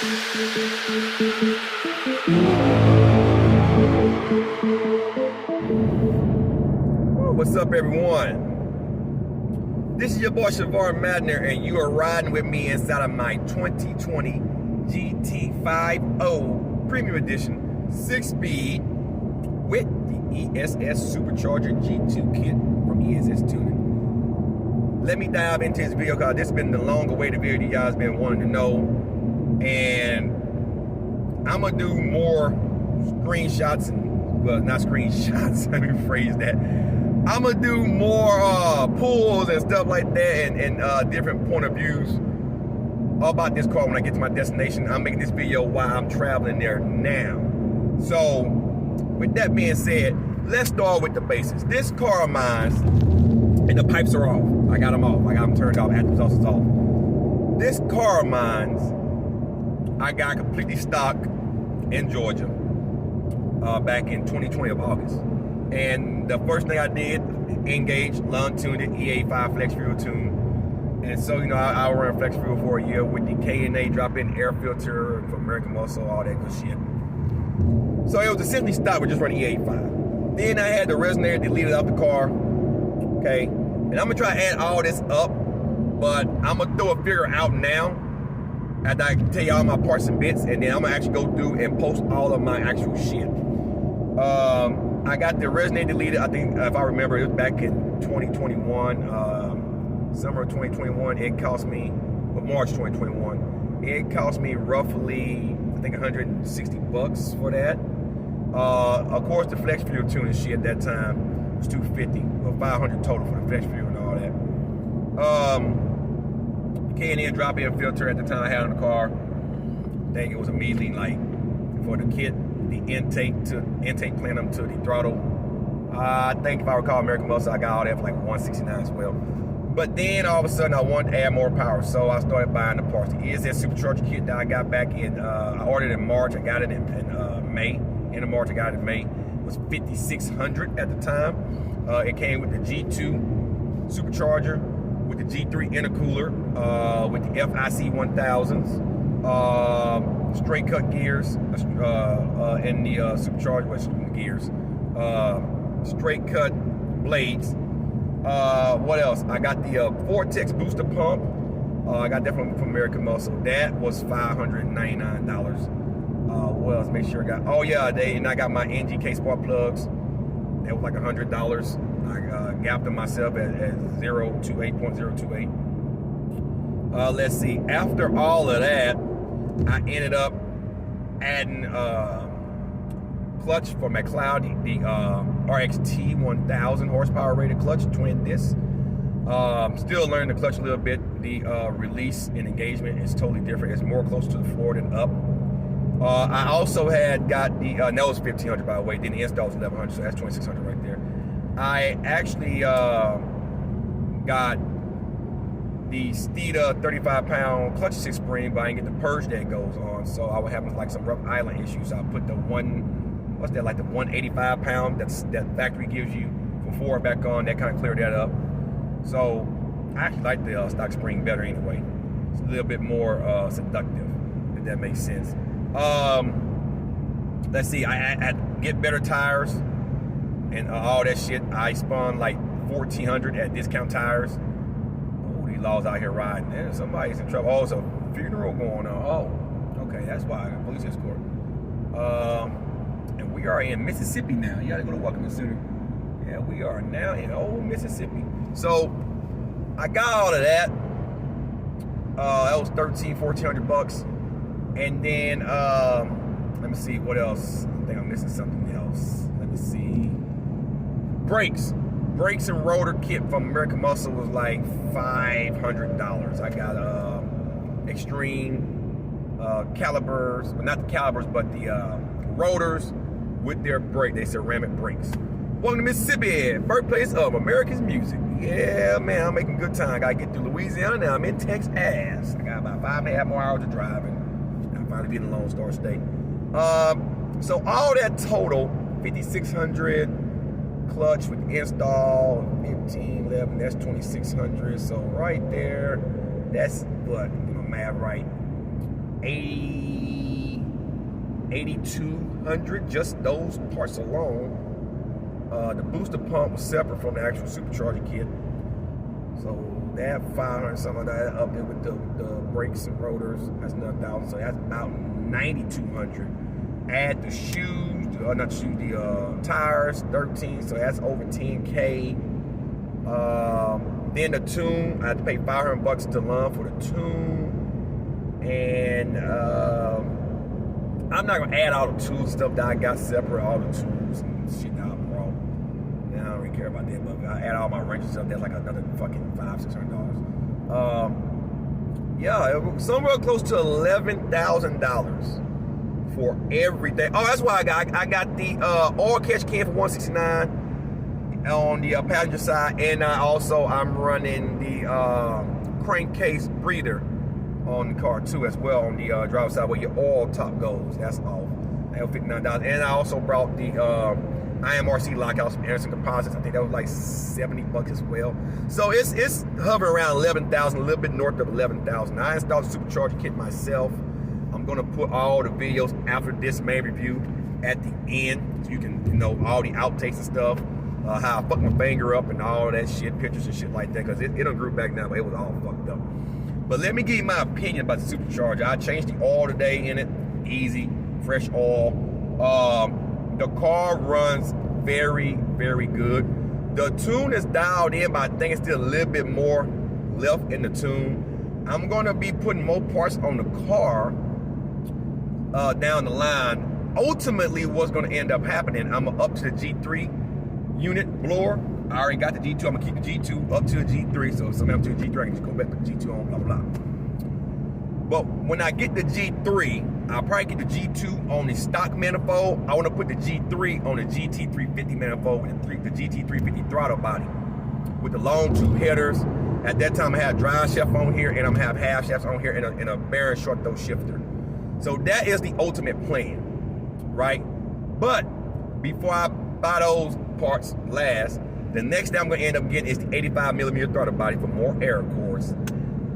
What's up, everyone? This is your boy Shavar Madner, and you are riding with me inside of my 2020 GT50 Premium Edition 6-speed with the ESS Supercharger G2 kit from ESS Detuning. Let me dive into this video because this has been the long-awaited video you guys been wanting to know, and I'm gonna do more screenshots and, well, not screenshots. Let me rephrase that. I'm gonna do more pulls and stuff like that, and different point of views about this car when I get to my destination. I'm making this video while I'm traveling there now. So, with that being said, let's start with the basics. This car of mine, and the pipes are off. I got them off. I got them turned off. After the exhaust is off. This car of mine, I got completely stock in Georgia back in 2020 of August. And the first thing I did, engage, long tuned it, EA5 flex fuel tune. And so, you know, I run flex fuel for a year with the K&A drop-in air filter for American Muscle, all that good shit. So it was essentially stock with just running EA5. Then I had the resonator deleted out the car, okay? And I'm gonna try to add all this up, but I'm gonna throw a figure out now after I tell you all my parts and bits, and then I'm gonna actually go through and post all of my actual shit. I got the resonator deleted, I think, if I remember, it was back in 2021, summer of 2021. It cost me, well, March 2021, it cost me roughly, I think, 160 bucks for that. Of course, the flex fuel tuning shit at that time was 250, or 500 total for the flex fuel and all that. K&N drop-in filter at the time I had on the car, I think it was immediately, like, for the kit, the intake plenum to the throttle. I think, if I recall, American Muscle, I got all that for like 169 as well. But then all of a sudden I wanted to add more power, so I started buying the parts. The ESS Supercharger kit that I got back in, I ordered in March. I got it in May. End of March, I got it in May. It was $5,600 at the time. It came with the G2 Supercharger, with the G3 intercooler, with the FIC 1000s. Straight cut gears, and the Supercharger gears, straight cut blades. What else? I got the Vortex booster pump. I got that from American Muscle. That was $599. What else? Make sure I got. Oh yeah, and I got my NGK spark plugs. That was like $100. I gapped them myself at 028.028. Let's see. After all of that, I ended up adding clutch for McLeod, the RXT 1000 horsepower rated clutch, twin disc. Still learning the clutch a little bit. The release and engagement is totally different. It's more close to the floor than up. I also had got the, that was $1,500 by the way, then the install was $1,100, so that's $2,600 right there. I actually got the Steeda 35-pound clutch 6-spring, but I didn't get the purge that goes on, so I was having like some rough island issues. So I put the what's that, like the 185-pound that factory gives you for 4 back on. That kind of cleared that up. So I actually like the stock spring better anyway. It's a little bit more seductive, if that makes sense. Let's see, I had to get better tires and all that shit. I spun like $1,400 at Discount Tires. Laws out here riding. Man, somebody's in trouble. Oh, it's a funeral going on. Oh, okay, that's why I got police escort. And we are in Mississippi now. You gotta go to Welcome Center. Yeah, we are now in old Mississippi. So I got all of that. That was $1,400 bucks. And then let me see what else. I think I'm missing something else. Let me see. Brakes and rotor kit from American Muscle was like $500. I got extreme calibers, but not the calibers, but the rotors with their brake. They ceramic brakes. Welcome to Mississippi, birthplace of America's music. Yeah, man, I'm making good time. I gotta get to Louisiana now. I'm in Texas. I got about 5.5 more hours of driving. I'm finally getting a Lone Star State. So all that total, $5,600. Clutch with install, 15, 11, that's 2,600. So right there, that's what, you know, math right. $8,200, just those parts alone. The booster pump was separate from the actual Supercharger kit. So they have 500 something like that up there with the brakes and rotors. That's another 1,000. So that's about 9,200. Add the shoes, not the shoes, the tires, 13. So that's over 10K. Then the tune, I had to pay $500 to Lund for the tune. And I'm not gonna add all the tools and stuff that I got separate, all the tools and shit that I brought. I don't really care about that, but I add all my wrenches and stuff. That's like another fucking $500-600. Yeah, it was somewhere close to $11,000 for everything. Oh, that's why I got the oil catch can for $169 on the passenger side, and I'm running the crankcase breather on the car too as well on the driver's side where your oil top goes. That's off. That was $59. And I also brought the IMRC lockouts from Anderson Composites. I think that was like $70 as well. So it's hovering around 11,000, a little bit north of 11,000. I installed the Supercharger kit myself. I'm gonna put all the videos after this main review at the end, so you can all the outtakes and stuff, how I fucked my finger up and all that shit, pictures and shit like that, because it done grew back now, but it was all fucked up. But let me give you my opinion about the Supercharger. I changed the oil today in it, easy, fresh oil. The car runs very, very good. The tune is dialed in, but I think it's still a little bit more left in the tune. I'm gonna be putting more parts on the car down the line. Ultimately, what's gonna end up happening, I'm up to the G3 unit blower. I already got the G2, I'm gonna keep the G2 up to the G3, so if something up to the G3, I can just go back to the G2 on, blah, blah, blah. But when I get the G3, I'll probably get the G2 on the stock manifold. I wanna put the G3 on the GT350 manifold with the GT350 throttle body with the long tube headers. At that time, I had a drive shaft on here, and I'm gonna have half shafts on here and a bearing short throw shifter. So that is the ultimate plan, right? But before I buy those parts last, the next thing I'm gonna end up getting is the 85mm throttle body for more air, of course.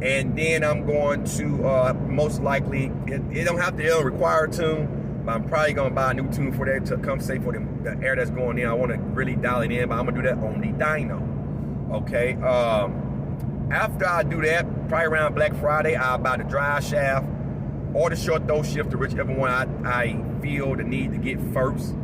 And then I'm going to most likely, it don't require a tune, but I'm probably gonna buy a new tune for that to compensate for the air that's going in. I wanna really dial it in, but I'm gonna do that on the dyno, okay? After I do that, probably around Black Friday, I'll buy the drive shaft or the short throw shifter, whichever one I feel the need to get first.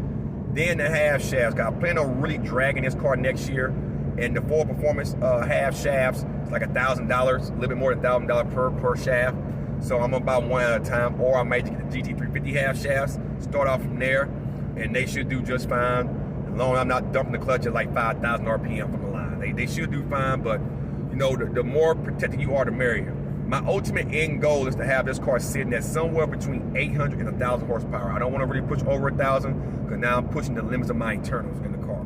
Then the half shafts. I plan on really dragging this car next year. And the full performance half shafts, it's like $1,000, a little bit more than $1,000 per shaft. So I'm gonna buy one at a time, or I might get the GT350 half shafts, start off from there, and they should do just fine, as long as I'm not dumping the clutch at like 5,000 RPM from the line. They should do fine, but the more protected you are, the merrier. My ultimate end goal is to have this car sitting at somewhere between 800 and 1,000 horsepower. I don't want to really push over 1,000, because now I'm pushing the limits of my internals in the car.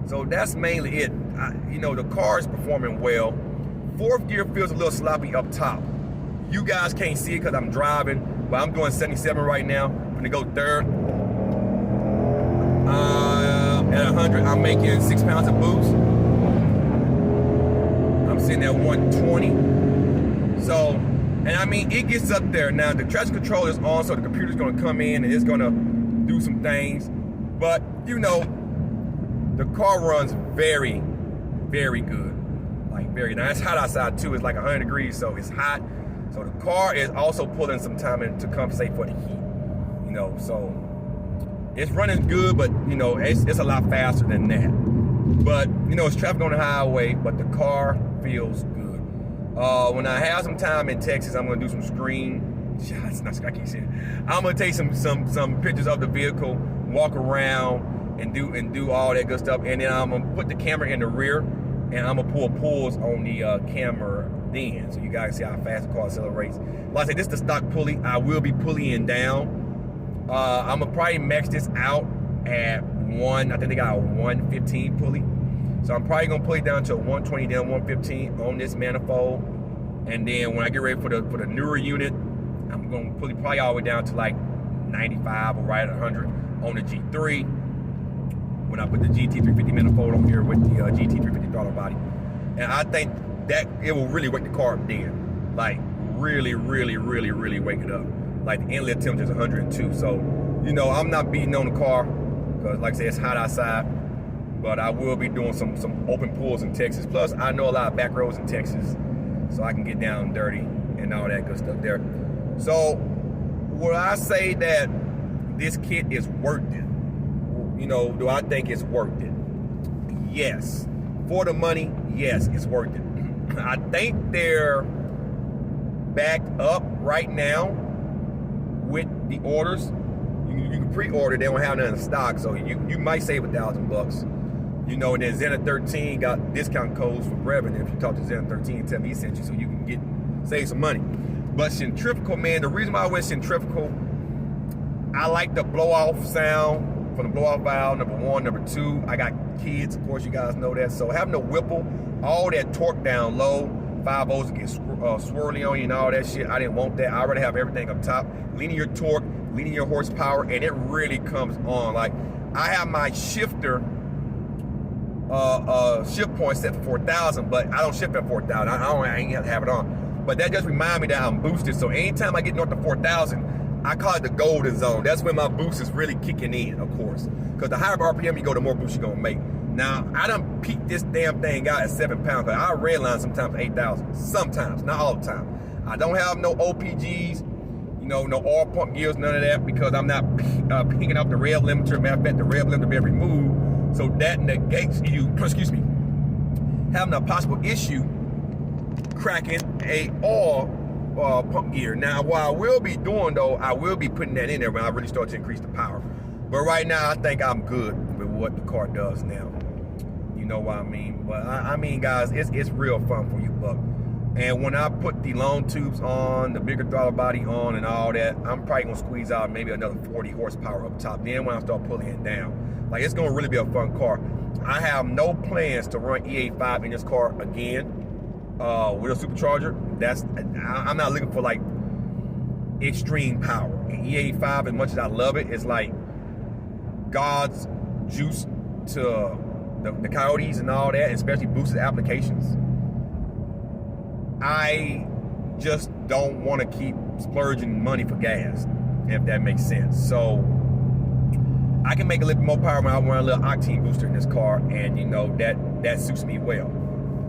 So that's mainly it. The car is performing well. Fourth gear feels a little sloppy up top. You guys can't see it because I'm driving, but I'm doing 77 right now. I'm gonna go third. At 100, I'm making 6 pounds of boost. I'm sitting at 120. So, and I mean, it gets up there. Now, the traction control is on, so the computer's gonna come in and it's gonna do some things. But, the car runs very, very good. Like, very. Now, it's hot outside too. It's like 100 degrees, so it's hot. So the car is also pulling some time in to compensate for the heat. So it's running good, but it's a lot faster than that. But it's traffic on the highway, but the car feels good. When I have some time in Texas, I'm gonna do some screen shots. I can't say it. I'm gonna take some pictures of the vehicle, walk around, and do all that good stuff. And then I'm gonna put the camera in the rear, and I'm gonna pull pulls on the camera then, so you guys see how fast the car accelerates. Like I said, this is the stock pulley. I will be pulleying down. I'm gonna probably max this out at I think they got a 115 pulley. So I'm probably gonna pull it down to a 120, then 115 on this manifold. And then when I get ready for the newer unit, I'm gonna pull it probably all the way down to like 95 or right at 100 on the G3. When I put the GT350 manifold on here with the GT350 throttle body. And I think that it will really wake the car up then. Like, really wake it up. Like the inlet temperature is 102. So, you know, I'm not beating on the car because, like I said, it's hot outside. But I will be doing some open pulls in Texas. Plus, I know a lot of back roads in Texas, so I can get down dirty and all that good stuff there. So, will I say that this kit is worth it? You know, do I think it's worth it? Yes. For the money, yes, it's worth it. I think they're backed up right now with the orders. You can pre-order, they don't have none in stock, so you might save $1,000. You know, and then Zenith 13 got discount codes for Brevin. If you talk to Zenith 13, tell me he sent you so you can save some money. But centrifugal, man, the reason why I went centrifugal, I like the blow-off sound from the blow-off valve, number one. Number two, I got kids, of course, you guys know that. So having a Whipple, all that torque down low, 5 volts to get swirly on you and all that shit, I didn't want that. I already have everything up top. Linear torque, linear horsepower, and it really comes on. Like, I have my shifter, shift point set for 4,000, but I don't shift at 4,000. I ain't have to have it on. But that just reminds me that I'm boosted. So anytime I get north of 4,000, I call it the golden zone. That's when my boost is really kicking in, of course. Because the higher RPM you go, the more boost you're gonna make. Now, I done peaked this damn thing out at 7 pounds. Cause I redline sometimes 8,000. Sometimes, not all the time. I don't have no OPGs, you know, no oil pump gears, none of that, because I'm not picking up the rev limiter. Matter of fact, the rev limiter been removed. So that negates you, excuse me, having a possible issue cracking a oil pump gear. Now, what I will be doing though, I will be putting that in there when I really start to increase the power. But right now, I think I'm good with what the car does now. You know what I mean? But I mean, guys, it's real fun for you, buck. And when I put the long tubes on, the bigger throttle body on and all that, I'm probably gonna squeeze out maybe another 40 horsepower up top. Then when I start pulling it down, like, it's gonna really be a fun car. I have no plans to run E85 in this car again with a supercharger. I'm not looking for like extreme power. And E85, as much as I love it, it's like God's juice to the coyotes and all that, especially boosted applications. I just don't want to keep splurging money for gas, if that makes sense. So I can make a little bit more power when I run a little octane booster in this car, and you know, that suits me well.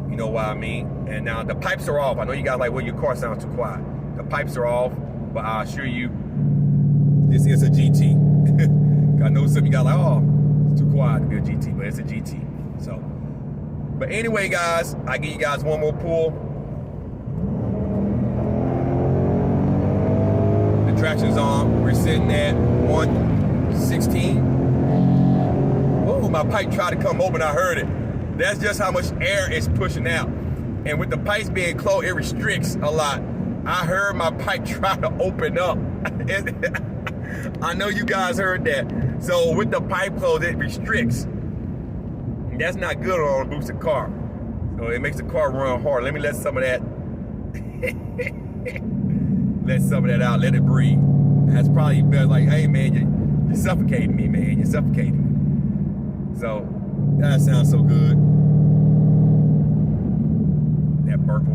You know what I mean? And now the pipes are off. I know you guys like, well, your car sounds too quiet. The pipes are off, but I assure you, this is a GT. I know some of you guys like, oh, it's too quiet to be a GT, but it's a GT. So, but anyway, guys, I give you guys one more pull. The traction's on. We're sitting at 116. Oh, my pipe tried to come open. I heard it. That's just how much air it's pushing out. And with the pipes being closed, it restricts a lot. I heard my pipe try to open up. I know you guys heard that. So with the pipe closed, it restricts. And that's not good on a boosted car. So it makes the car run hard. Let me let some of that, let some of that out, let it breathe. That's probably better. Like, hey man, you're suffocating me, man. You're suffocating me. So that sounds so good. That purple.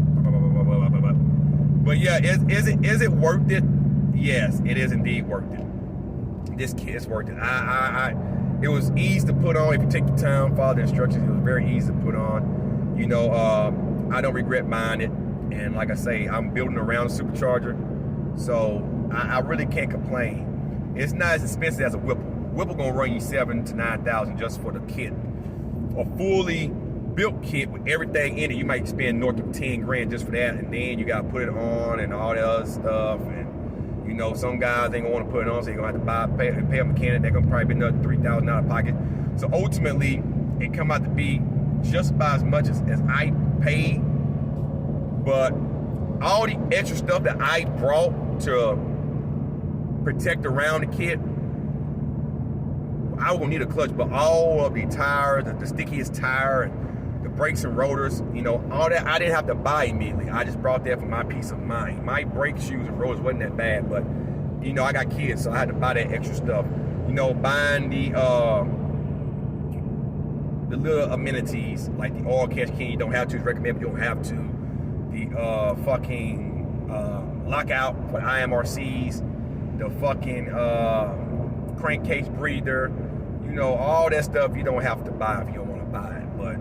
But yeah, is it worth it? Yes, it is indeed worth it. This kit is worth it. It was easy to put on if you take your time, follow the instructions. It was very easy to put on. You know, I don't regret buying it. And like I say, I'm building around a supercharger, so I really can't complain. It's not as expensive as a Whipple. Whipple gonna run you 7,000 to 9,000 just for the kit. A fully built kit with everything in it, you might spend north of 10 grand just for that, and then you gotta put it on and all that other stuff. And you know, some guys ain't gonna want to put it on, so you're gonna have to pay a mechanic. They're gonna probably be another $3,000 out of pocket. So ultimately, it come out to be just about as much as I paid. But all the extra stuff that I brought to protect around the kit, I was gonna need a clutch, but all of the tires, the stickiest tire, and the brakes and rotors, you know, all that, I didn't have to buy immediately. I just brought that for my peace of mind. My brake shoes and rotors wasn't that bad, but, you know, I got kids, so I had to buy that extra stuff. You know, buying the little amenities, like the oil catch can, you don't have to, it's recommended, but you don't have to. The fucking lockout for IMRCs, the fucking crankcase breather, you know, all that stuff you don't have to buy if you don't want to buy it. But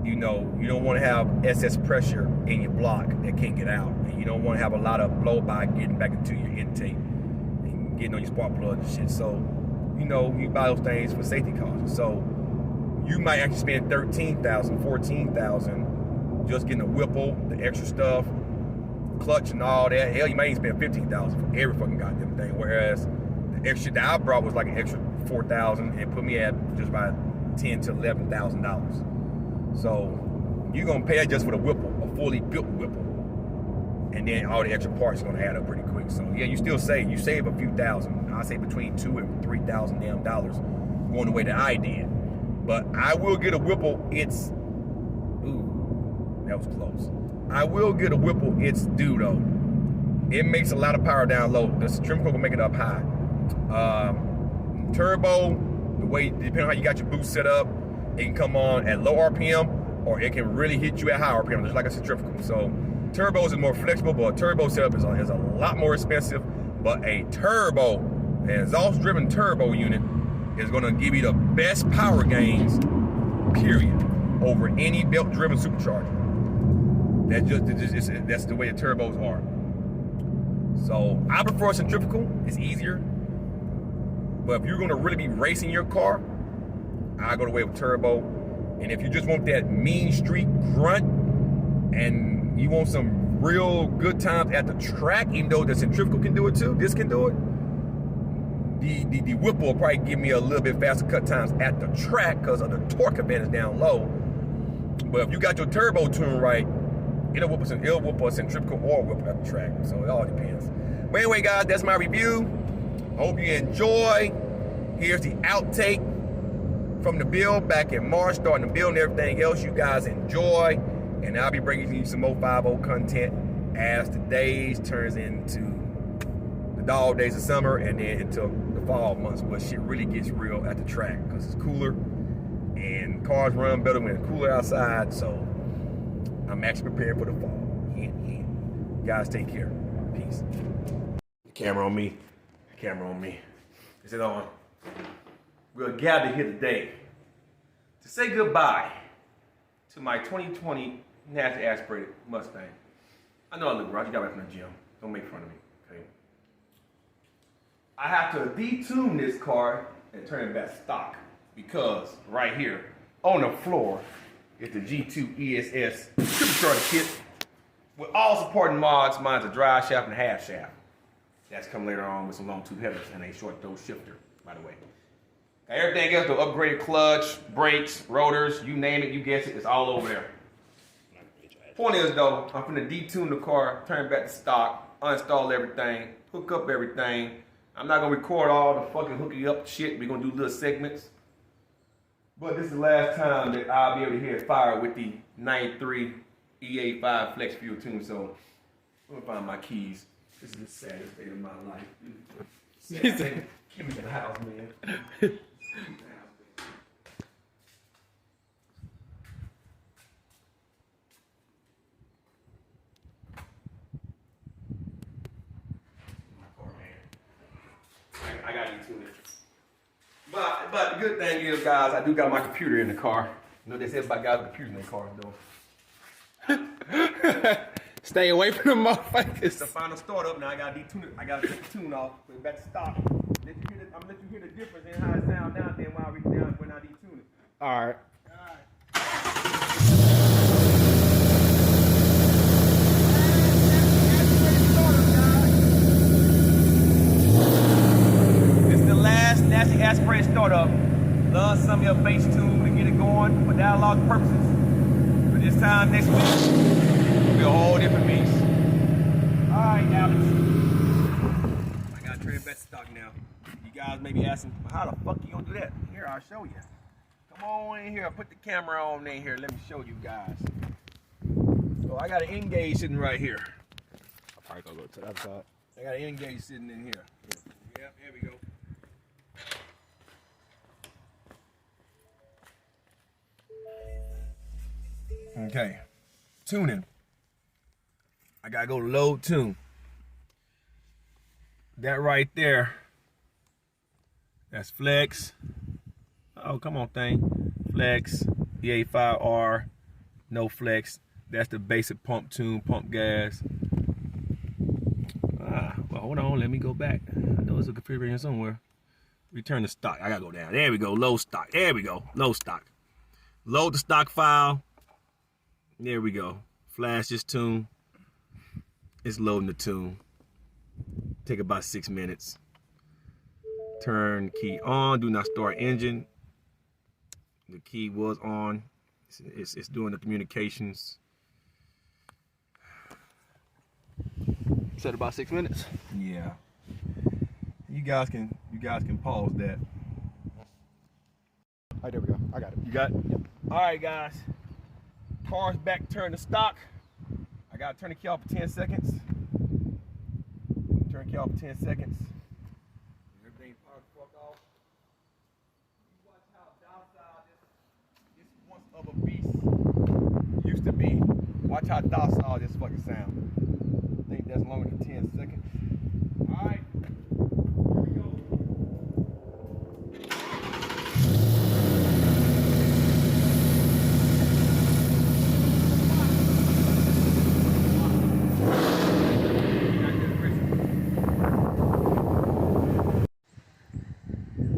you know, you don't want to have excess pressure in your block that can't get out, and you don't want to have a lot of blow by getting back into your intake and getting on your spark plug and shit. So, you know, you buy those things for safety costs. So you might actually spend $13,000, $14,000 just getting a Whipple, the extra stuff, clutch and all that. Hell, you might even spend $15,000 for every fucking goddamn thing. Whereas the extra that I brought was like an extra $4,000 and put me at just about $10,000 to $11,000. So you're gonna pay that just for the Whipple, a fully built Whipple, and then all the extra parts are gonna add up pretty quick. So yeah, you still save. You save a few thousand. I say between $2,000 and $3,000 damn dollars going the way that I did. But I will get a Whipple. It's that was close. I will get a Whipple. It's due though. It makes a lot of power down low. The centrifugal will make it up high. Turbo, the way depending on how you got your boost set up, it can come on at low RPM or it can really hit you at high RPM, just like a centrifugal. So turbos is more flexible, but a turbo setup is a lot more expensive. But a turbo, an exhaust-driven turbo unit, is going to give you the best power gains, period, over any belt-driven supercharger. That's the way the turbos are. So I prefer centrifugal. It's easier. But if you're going to really be racing your car, I go the way with turbo. And if you just want that mean street grunt and you want some real good times at the track, even though the centrifugal can do it too, this can do it, the Whipple will probably give me a little bit faster cut times at the track because of the torque advantage down low. But if you got your turbo tuned right, it'll whoop a centrifugal or whip at the track. So it all depends. But anyway, guys, that's my review. I hope you enjoy. Here's the outtake from the build back in March, starting the build and everything else. You guys enjoy. And I'll be bringing you some more 5.0 content as the days turns into the dog days of summer and then into the fall months where shit really gets real at the track because it's cooler and cars run better when it's cooler outside. So I'm actually prepared for the fall. Hint, hint. You guys take care. Peace. Camera on me. Camera on me. Is it on? We're gathered here today to say goodbye to my 2020 naturally aspirated Mustang. I know I look rough. You got back from the gym. Don't make fun of me, okay? I have to detune this car and turn it back stock because right here on the floor is the G2 ESS Supercharged kit with all supporting mods. Mine's a drive shaft and a half shaft. That's come later on with some long tube headers and a short throw shifter, by the way. Got everything else, the upgraded clutch, brakes, rotors, you name it, you guess it, it's all over there. Point is though, I'm gonna detune the car, turn it back to stock, uninstall everything, hook up everything. I'm not gonna record all the fucking hooking up shit. We're gonna do little segments. But this is the last time that I'll be able to hear it fire with the 93 EA5 flex fuel tune. So I'm gonna find my keys. This is the saddest day of my life. Give me the house, man. I got you tune it. But the good thing is, guys, I do got my computer in the car. You know they say about guys with computers in their cars, though. Stay away from the motherfuckers. It's the final startup. Now I gotta detune it. I gotta take the tune off. Put it back to stock. I'm gonna let you hear the difference in how it sounds now and then when I detune it. All right. This is the last naturally aspirated startup. Love some of your bass tune to get it going for dialogue purposes. But this time next week, it'll be a whole different beast. All right, Alex. I gotta turn it back to stock now. You guys may be asking, how the fuck you gonna do that? Here, I'll show you. Come on in here, put the camera on in here. Let me show you guys. So I got an Engage sitting right here. I'll probably go to the other side. I got an Engage sitting in here. Yep, here we go. Okay, tuning. I gotta go to load tune. That right there, that's flex. Oh, come on, thing. Flex, E85R, no flex. That's the basic pump tune, pump gas. Well, hold on, let me go back. I know there's a configuration somewhere. Return to stock. I gotta go down. There we go, load stock. There we go, load stock. Load the stock file. There we go. Flash this tune. It's loading the tune. Take about 6 minutes. Turn key on. Do not start engine. The key was on. It's doing the communications. Said about 6 minutes. Yeah. You guys can pause that. All right, there we go. I got it. You got it? Yep. All right, guys. Car's back, turn to stock. I got to turn the key off for 10 seconds. Turn the key off for 10 seconds. Everything powered the fuck off. You watch how docile this once of a beast used to be. Watch how docile this fucking sound. I think that's longer than 10 seconds. All right. Here we go.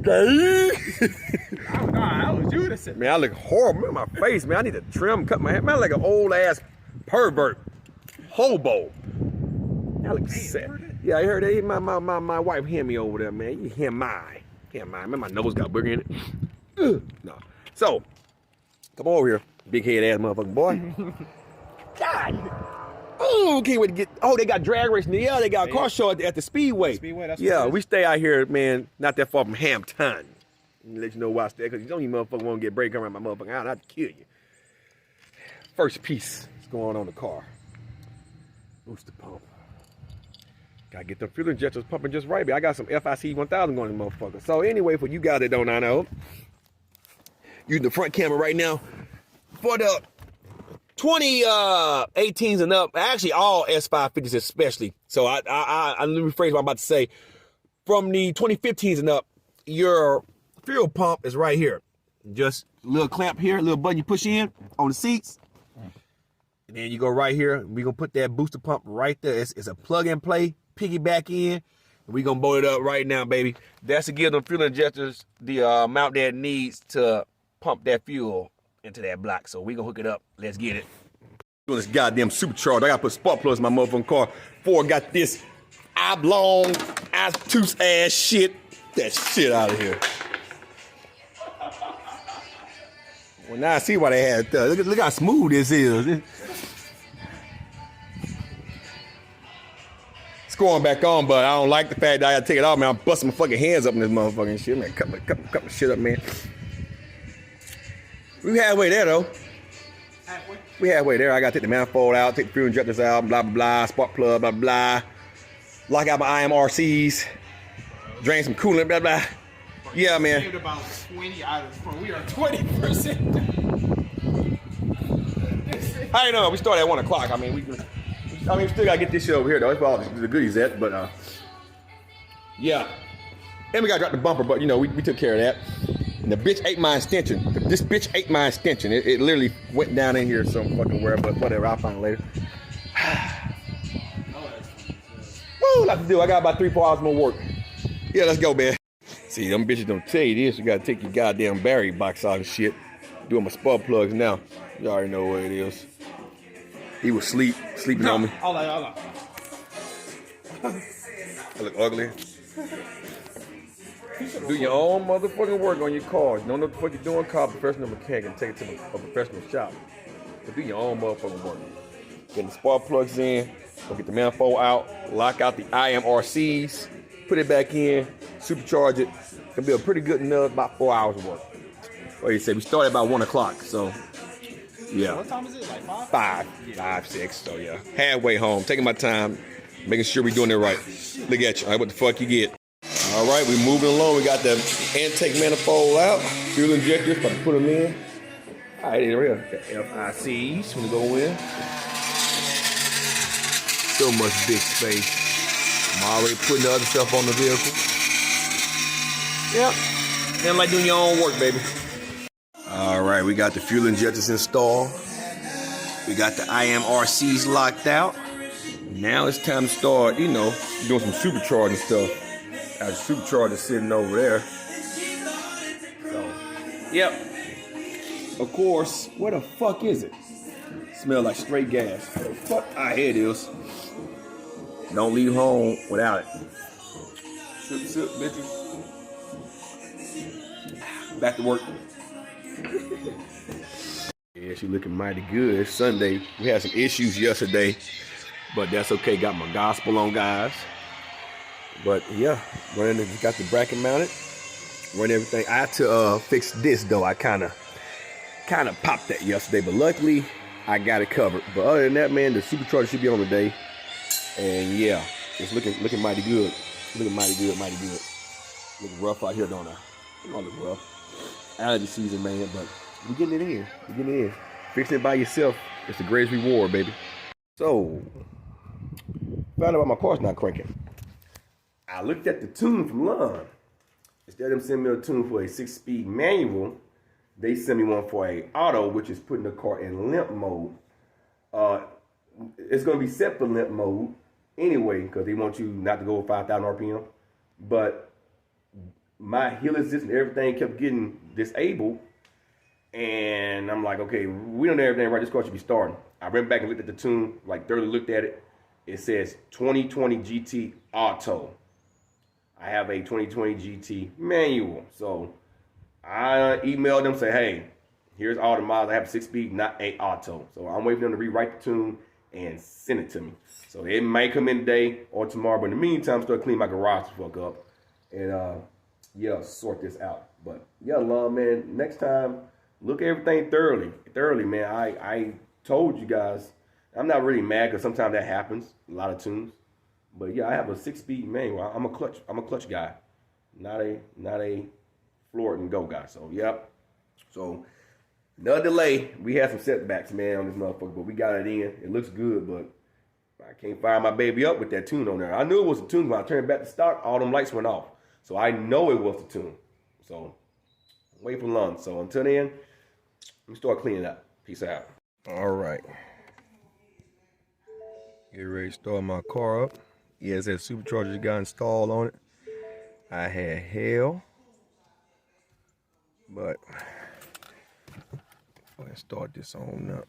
That was you that said. Man, I look horrible. Look at my face, man. I need to trim, cut my hair. Man, I look like an old ass pervert, hobo. I look sad. Yeah, I heard that. My wife hear me over there, man. You hear my. Man, my nose got booger in it. No. So, come over here, big head ass motherfucking boy. God. Oh, can't wait to get. Oh, they got drag racing. Yeah, they got a car show at the Speedway. That's yeah, we stay out here, man, not that far from Hampton. Let you know why I stay, because you don't even motherfucker want to get break around my motherfucking house. I'd kill you. First piece is going on the car. Booster pump. Gotta get the fuel injectors pumping just right, baby. I got some FIC 1000 going in the motherfucker. So anyway, for you guys that don't know, using the front camera right now for the 2018s and up, actually all S550s especially. So I let me rephrase what I'm about to say. From the 2015s and up, your fuel pump is right here. Just a little clamp here, a little button you push in on the seats. And then you go right here. We're going to put that booster pump right there. It's a plug and play, piggyback in. And we're going to bolt it up right now, baby. That's to give them fuel injectors the amount that it needs to pump that fuel into that block. So we're going to hook it up. Let's get it. Doing this goddamn supercharged. I got to put spark plugs in my motherfucking car before I got this oblong, obtuse ass shit. That shit out of here. Well, now I see why they had it. Look how smooth this is. It's going back on, but I don't like the fact that I gotta take it off, man. I'm busting my fucking hands up in this motherfucking shit, man. Cut my shit up, man. We halfway there, though. Halfway? We halfway there. I gotta take the manifold out, take the fuel injectors out, blah, blah, blah, spark plug, blah, blah. Lock out my IMRCs, drain some coolant, blah, blah. Yeah, man. Saved about 20 items from. We are 20%. I know. We started at 1 o'clock. I mean, we still gotta get this shit over here, though. That's where all the goodies at. But yeah. And we gotta drop the bumper, but you know, we took care of that. And the bitch ate my extension. This bitch ate my extension. It literally went down in here some fucking where, but whatever. I'll find it later. Woo, lot to do. I got about 3-4 hours more work. Yeah, let's go, man. See, them bitches don't tell you this. You gotta take your goddamn battery box out and shit. Doing my spark plugs now. You already know what it is. He was sleeping on me. Hold on. I look ugly. Do your own motherfucking work on your car. Don't know what the fuck you're doing. Call a professional mechanic and take it to a professional shop. But do your own motherfucking work. Get the spark plugs in. Go get the manifold out. Lock out the IMRCs. Put it back in. Supercharge it. Gonna be a pretty good enough about 4 hours of work. What you say? We started about 1 o'clock. So yeah. What time is it? Like 5? 5, 6. So yeah. Halfway home. Taking my time. Making sure we're doing it right. Look at you. All right, what the fuck you get? All right, we're moving along. We got the intake manifold out. Fuel injectors, about to put them in. All right, there we go. The FICs, gonna go in. so much big space. I'm already putting the other stuff on the vehicle. Yep. Nothing like doing your own work, baby. All right, we got the fuel injectors installed. We got the IMRCs locked out. Now it's time to start, you know, doing some supercharging stuff. Got the supercharger sitting over there. So, yep. Of course, where the fuck is it? Smell like straight gas. Where the fuck? Ah, here it is. Don't leave home without it. Sip, sip, bitches. Back to work. Yeah, she looking mighty good. It's Sunday. We had some issues yesterday, but that's okay. Got my gospel on, guys. But yeah, got the bracket mounted. Run everything. I had to fix this though. I kind of popped that yesterday, but luckily I got it covered. But other than that, man, the supercharger should be on today. And yeah, it's looking mighty good. Looking mighty good. Looking rough out here, don't I? It all look rough. Allergy season, man, but we're getting it in. Fixing it by yourself, it's the greatest reward, baby. So, found out my car's not cranking. I looked at the tune from Lon. Instead of them sending me a tune for a 6-speed manual, they sent me one for a auto, which is putting the car in limp mode. It's going to be set for limp mode anyway, because they want you not to go over 5,000 RPM. But my hill assist and everything kept getting disabled. And I'm like, okay, we don't know everything right. This car should be starting. I went back and looked at the tune, like thoroughly looked at it. It says 2020 GT Auto. I have a 2020 GT manual. So I emailed them, say, hey, here's all the miles. I have a 6-speed, not a auto. So I'm waiting for them to rewrite the tune and send it to me. So it may come in today or tomorrow. But in the meantime, start cleaning my garage the fuck up. And yeah, sort this out. But yeah, Lon, man, next time, look at everything thoroughly, man. I told you guys, I'm not really mad because sometimes that happens, a lot of tunes. But yeah, I have a 6-speed manual. I'm a clutch guy, not a floor and go guy. So yep. So no delay. We had some setbacks, man, on this motherfucker, but we got it in. It looks good, but I can't fire my baby up with that tune on there. I knew it was a tune when I turned back to stock. All them lights went off, so I know it was the tune. So wait for Lon. So until then, let me start cleaning up. Peace out. All right. Get ready to start my car up. ESS Supercharger got installed on it. I had hell, but let's start this on up.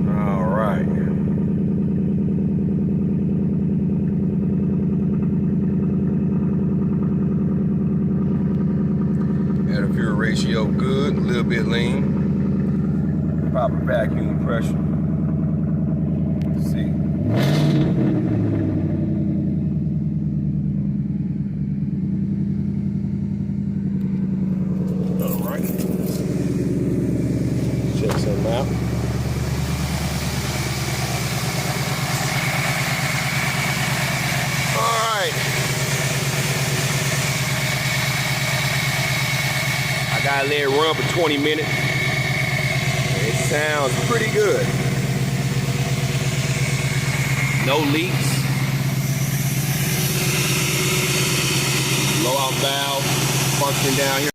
All right. Air to fuel ratio good, a little bit lean. Proper vacuum pressure. Let's see. All right. Check some out. All right. I gotta let it run for 20 minutes. It sounds pretty good. No leaks. Blowout valve functioning down here